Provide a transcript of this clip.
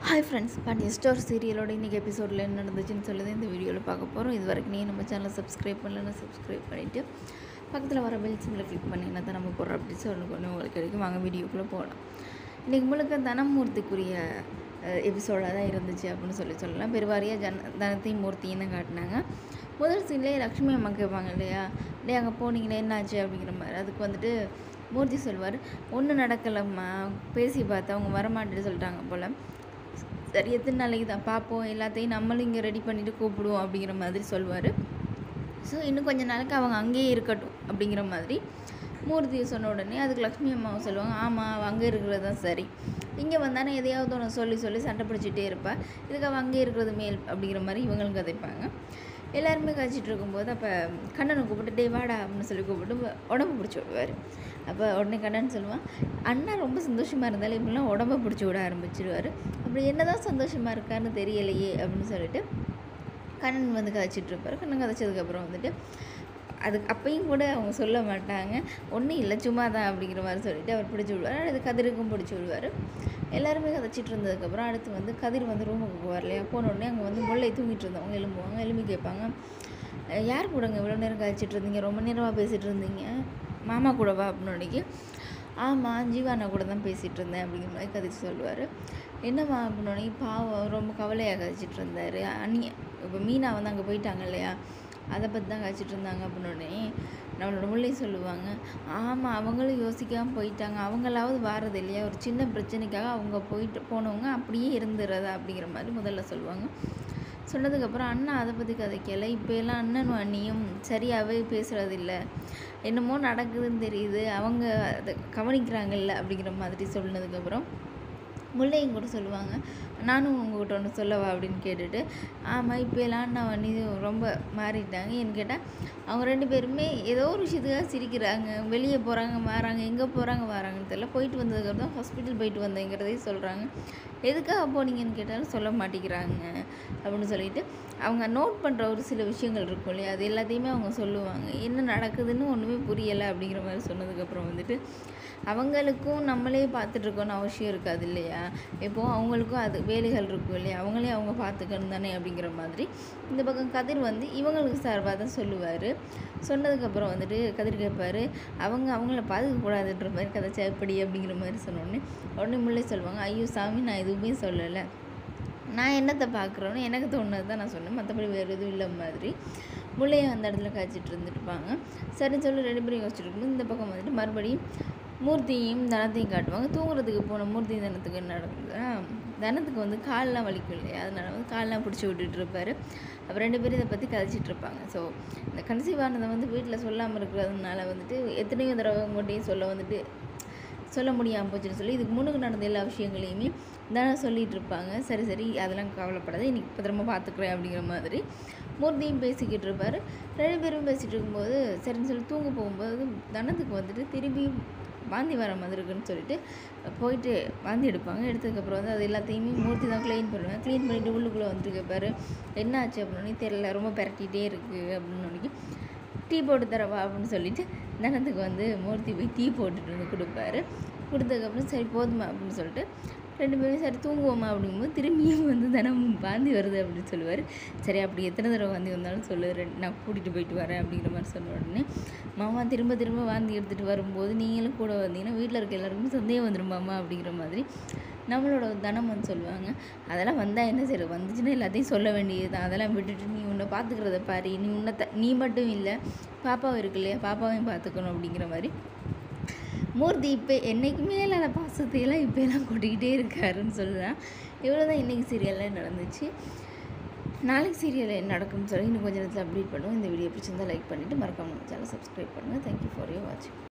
Hi friends, Pandian store சீரியலோட இன்றைக்கி எபிசோடில் என்ன நடந்துச்சுன்னு சொல்லுது இந்த வீடியோவில் பார்க்க போகிறோம். இது வரைக்கும் நீ நம்ம சேனலை சப்ஸ்கிரைப் பண்ணலன்னா சப்ஸ்கிரைப் பண்ணிவிட்டு பக்கத்தில் வர பெல் சிம்பில் கிளிக் பண்ணிங்கன்னா தான் நம்ம போடுற அப்டேட்ஸ் ஒன்று உங்களுக்கு கிடைக்கும். வாங்க வீடியோக்குள்ளே போகலாம். இன்றைக்கி முழுக்க தனமூர்த்திக்குரிய எபிசோடாக தான் இருந்துச்சு அப்படின்னு சொல்லலாம். பெருவாரியாக தனத்தையும் மூர்த்தியும் தான் காட்டினாங்க. முதல் சீன்லேயே லக்ஷ்மி அம்மா கேட்பாங்க இல்லையா, அப்படியே அங்கே போனீங்களே என்னாச்சு அப்படிங்கிற மாதிரி. அதுக்கு வந்துட்டு மூர்த்தி சொல்வார், ஒன்றும் நடக்கலம்மா, பேசி பார்த்தா அவங்க வரமாட்டேன்னு சொல்லிட்டாங்க போல். சரி, எத்தனை நாளைக்கு தான் பார்ப்போம், எல்லாத்தையும் நம்மளும் இங்கே ரெடி பண்ணிவிட்டு கூப்பிடுவோம் அப்படிங்கிற மாதிரி சொல்வார். ஸோ இன்னும் கொஞ்சம் நாளைக்கு அவங்க அங்கேயே இருக்கட்டும் அப்படிங்கிற மாதிரி மூர்த்தியை சொன்ன உடனே அதுக்கு லக்ஷ்மி அம்மாவை சொல்லுவாங்க, ஆமாம் அவள் அங்கே இருக்கிறது தான் சரி, இங்கே வந்தானே எதையாவது ஒன்று சொல்லி சண்டை பிடிச்சிட்டே இருப்பாள், இதுக்கு அவள் அங்கே இருக்கிறது மேல் அப்படிங்கிற மாதிரி இவங்களும் கதைப்பாங்க. எல்லாருமே கழிச்சிட்டு இருக்கும்போது அப்போ கண்ணனை கூப்பிட்டு டே வாடா அப்படின்னு சொல்லி கூப்பிட்டு உடம்பு பிடிச்சி விடுவார். அப்போ உடனே கண்ணன் சொல்லுவான், அண்ணா ரொம்ப சந்தோஷமாக இருந்தாலும் இப்படிலாம் உடம்பை பிடிச்சி விட ஆரம்பிச்சிடுவார். அப்படி என்ன தான் சந்தோஷமாக இருக்காருன்னு தெரியலையே அப்படின்னு சொல்லிட்டு கண்ணன் வந்து கதைச்சிட்ருப்பார். கண்ணன் கதைச்சதுக்கப்புறம் வந்துட்டு அதுக்கு அப்பையும் கூட அவங்க சொல்ல மாட்டாங்க, ஒன்றும் இல்லை சும்மா தான் அப்படிங்கிற மாதிரி சொல்லிவிட்டு அவர் பிடிச்சி விடுவார். அது கதிருக்கும் பிடிச்சி விடுவார். எல்லாருமே கதைச்சிட்டு இருந்ததுக்கப்புறம் அடுத்து வந்து கதிர் வந்து ரூமுக்கு போவார் இல்லையா. போனோடனே அங்கே வந்து முல்லை தூங்கிட்டு இருந்தவங்க எழும்புவாங்க. எழும்பி கேட்பாங்க, யார் கூடங்க இவ்வளோ நேரம் கழிச்சிட்டு இருந்தீங்க, ரொம்ப நேரமாக பேசிகிட்டு இருந்தீங்க, மாமா கூடவா அப்படின்னு. ஆமாம் ஜீவானா கூட தான் பேசிகிட்டு இருந்தேன் அப்படிங்கிற மாதிரி கதிர் சொல்லுவார். என்னம்மா அப்படின்னு பாவம் ரொம்ப கவலையாக கழிச்சிட்டு இருந்தார். இப்போ மீனா வந்து அங்கே போயிட்டாங்க இல்லையா, அதை பற்றி தான் கழிச்சிட்டு இருந்தாங்க அப்படின்னோடனே நம்மளோட முல்லை சொல்லுவாங்க, ஆமாம் அவங்களும் யோசிக்காமல் போயிட்டாங்க, அவங்களாவது வாரது இல்லையா, ஒரு சின்ன பிரச்சனைக்காக அவங்க போனவங்க அப்படியே இருந்துடுறதா அப்படிங்கிற மாதிரி முதல்ல சொல்லுவாங்க. சொன்னதுக்கப்புறம் அண்ணா அதை பற்றி கதைக்கலை, இப்போ எல்லாம் அண்ணனும் அண்ணியும் சரியாகவே பேசுகிறதில்ல, என்னமோ நடக்குதுன்னு தெரியுது, அவங்க அதை கவனிக்கிறாங்கல்ல அப்படிங்கிற மாதிரி சொன்னதுக்கப்புறம் முல்லையும் கூட சொல்லுவாங்க, நானும் உங்கள்கிட்ட ஒன்று சொல்லவா அப்படின்னு கேட்டுட்டு, ஆமாம் இப்போ எல்லாம் நான் அண்ணி ரொம்ப மாறிட்டாங்க. ஏன்னு கேட்டால் அவங்க ரெண்டு பேருமே ஏதோ ஒரு விஷயத்துக்காக சிரிக்கிறாங்க, வெளியே போகிறாங்க வராங்க, எங்கே போகிறாங்க வராங்கன்னு தெரியல, போயிட்டு வந்ததுக்கப்புறம் தான் ஹாஸ்பிட்டல் போயிட்டு வந்தேங்கிறதையும் சொல்கிறாங்க, எதுக்காக போனீங்கன்னு கேட்டாலும் சொல்ல மாட்டேங்கிறாங்க அப்படின்னு சொல்லிட்டு அவங்க நோட் பண்ணுற ஒரு சில விஷயங்கள் இருக்கும் இல்லையா, அது எல்லாத்தையுமே அவங்க சொல்லுவாங்க. என்ன நடக்குதுன்னு ஒன்றுமே புரியலை அப்படிங்கிற மாதிரி சொன்னதுக்கப்புறம் வந்துட்டு அவங்களுக்கும் நம்மளே பார்த்துட்ருக்கோன்னு அவசியம் இருக்காது இல்லையா, இப்போது அவங்களுக்கும் அது வேலைகள் இருக்கும் இல்லையா, அவங்களே அவங்க பார்த்துக்கணும் தானே அப்படிங்கிற மாதிரி இந்த பக்கம் கதிர் வந்து இவங்களுக்கு சார்பாக தான் சொல்லுவார். சொன்னதுக்கப்புறம் வந்துட்டு கதிர் கேட்பார், அவங்கள பார்த்துக்கக்கூடாதுன்ற மாதிரி கதைச்சா எப்படி அப்படிங்கிற மாதிரி சொன்னோடனே உடனே முல்லை சொல்லுவாங்க, ஐயோ சாமி நான் எதுவுமே சொல்லலை, நான் என்னத்தை பார்க்குறோன்னு எனக்கு தோணுது தான் நான் சொன்னேன், மற்றபடி வேறு எதுவும் இல்லை மாதிரி முல்லையை அந்த இடத்துல காய்ச்சிட்டு இருந்துட்டுப்பாங்க. சரின்னு சொல்லி ரெண்டு பேரும் யோசிச்சுட்டு இருக்கும்போது இந்த பக்கம் வந்துட்டு மறுபடியும் மூர்த்தியும் தனத்தையும் காட்டுவாங்க. தூங்குறதுக்கு போன மூர்த்தி தனத்துக்கு என்ன நடக்குதுன்னா, தனத்துக்கு வந்து காலெலாம் வலிக்கும் இல்லையா, அதனால் வந்து காலெலாம் பிடிச்சி விட்டுட்டு இருப்பார். அப்போ ரெண்டு பேரும் இதை பற்றி கதைச்சிட்டு இருப்பாங்க. ஸோ இந்த கன்சீவ் ஆனதை வந்து வீட்டில் சொல்லாமல் இருக்கிறதுனால வந்துட்டு எத்தனையோ தடவை உங்கள்கிட்டையும் சொல்ல முடியாமல் போச்சுன்னு சொல்லி இதுக்கு முன்னுக்கு நடந்த எல்லா விஷயங்களையுமே தானே சொல்லிகிட்டு இருப்பாங்க. சரி அதெல்லாம் கவலைப்படாத, இன்றைக்கி பத்திரமா பார்த்துக்குறேன் அப்படிங்கிற மாதிரி மூர்த்தியும் பேசிக்கிட்டு இருப்பார். ரெண்டு பேரும் பேசிகிட்டு இருக்கும்போது சரின்னு சொல்லி தூங்க போகும்போது தனத்துக்கு வந்துட்டு திரும்பியும் வாந்தி வர மாதிரி இருக்குன்னு சொல்லிட்டு போயிட்டு வாந்தி எடுப்பாங்க. எடுத்ததுக்கப்புறம் வந்து அது எல்லாத்தையுமே மூர்த்தி தான் க்ளீன் பண்ணுவேன். க்ளீன் பண்ணிவிட்டு உள்ளுக்குள்ளே வந்துட்டு கேட்பார், என்ன ஆச்சு அப்படின்னு. தெரியல, ரொம்ப பரட்டிகிட்டே இருக்குது அப்படின்னு. டீ போட்டு தரவா அப்படின்னு சொல்லிட்டு தனத்துக்கு வந்து மூர்த்தி போய் டீ போட்டுட்டு வந்து கொடுப்பாரு. கொடுத்ததுக்கப்புறம் சரி போதுமா அப்படின்னு சொல்லிட்டு ரெண்டு பேரும் சரி தூங்குவோமா அப்படிங்கும்போது திரும்பியும் வந்து தினமும் வாந்தி வருது அப்படின்னு சொல்லுவார். சரி அப்படி எத்தனை தடவை வாந்தி வந்தாலும் சொல்லு, நான் கூட்டிகிட்டு போயிட்டு வரேன் அப்படிங்கிற மாதிரி சொன்ன உடனே மாமா திரும்ப வாந்தி எடுத்துகிட்டு வரும்போது நீங்களும் கூட வந்தீங்கன்னா வீட்டில் இருக்க எல்லாருக்குமே சந்தேகம் வந்துடும் மாமா அப்படிங்கிற மாதிரி நம்மளோட தனம் வந்து சொல்லுவாங்க. அதெல்லாம் வந்தால் என்ன சரி, வந்துச்சுன்னா எல்லாத்தையும் சொல்ல வேண்டியது தான், அதெல்லாம் விட்டுட்டு நீ உன்னை பார்த்துக்கிறத பாரு, நீ மட்டும் இல்லை பாப்பாவும் இருக்கு இல்லையா, பாப்பாவையும் பார்த்துக்கணும் அப்படிங்கிற மாதிரி மூர்த்தி இப்போ என்றைக்குமே இல்லாத பாசத்தையெல்லாம் இப்போலாம் கொட்டிக்கிட்டே இருக்காருன்னு சொல்லலாம். இவ்வளோ தான் இன்றைக்கி சீரியலில் நடந்துச்சு. நாளைக்கு சீரியலில் என்ன நடக்கும்னு சொல்லி இன்னும் கொஞ்சம் நேரத்தில் அப்டேட் பண்ணுவோம். இந்த வீடியோ பிடிச்சிருந்தால் லைக் பண்ணிவிட்டு மறக்காம நம்ம சேனலை சப்ஸ்கிரைப் பண்ணுங்கள். தேங்க்யூ ஃபார் யூர் வாட்சிங்.